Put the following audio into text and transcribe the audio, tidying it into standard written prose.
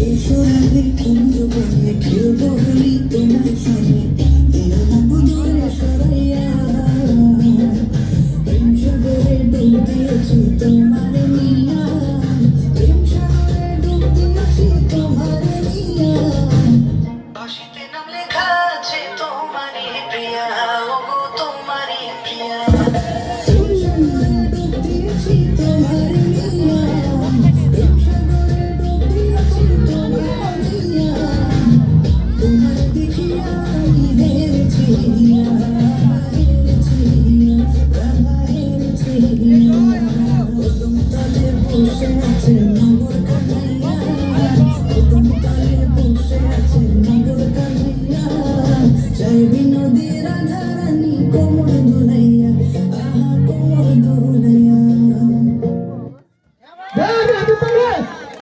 এসরাতে কুঞ্জ বনে খেলবো হলি তোমার সঙ্গে দিও না বুদরে সরাইয়া প্রেম সাগরে ডুব দিয়েছি তোমার নিয়া প্রেম সাগরে ডুব দিয়েছি তোমার নিয়া